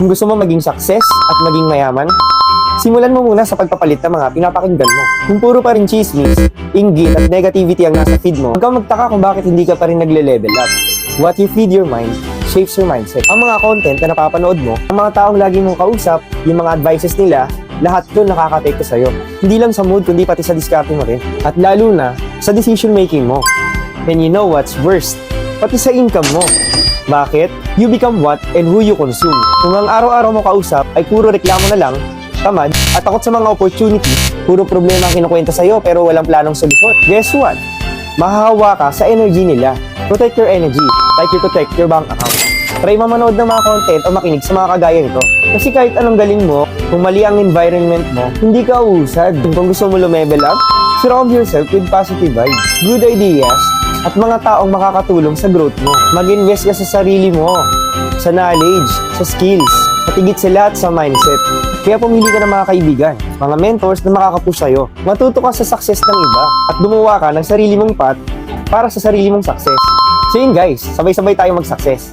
Kung gusto mo maging success at maging mayaman, simulan mo muna sa pagpapalit ng mga pinapakinggan mo. Kung puro pa rin chismis, inggit at negativity ang nasa feed mo, huwag kang magtaka kung bakit hindi ka pa rin nagle-level up. What you feed your mind shapes your mindset. Ang mga content na napapanood mo, ang mga taong lagi mong kausap, yung mga advices nila, lahat doon nakaka-apekto sa'yo. Hindi lang sa mood, kundi pati sa diskarte mo rin. At lalo na, sa decision making mo. And you know what's worst? Pati sa income mo. Bakit? You become what and who you consume. Kung ang araw-araw mo kausap ay puro reklamo na lang, tamad, at takot sa mga opportunities, puro problema ang kinukwenta sa'yo pero walang planong solusyon. Guess what? Mahahawa ka sa energy nila. Protect your energy, like you protect your bank account. Try mamanood ng mga content o makinig sa mga kagaya nito. Kasi kahit anong galing mo, kung mali ang environment mo, hindi ka uusad. Kung gusto mo lumevel up, surround yourself with positive vibes, good ideas, at mga taong makakatulong sa growth mo. Mag-invest ka sa sarili mo, sa knowledge, sa skills, at higit sa lahat sa mindset. Kaya pumili ka ng mga kaibigan, mga mentors na makakapush sa'yo. Matuto ka sa success ng iba at gumawa ka ng sarili mong path para sa sarili mong success. So yun guys, sabay-sabay tayo mag-success.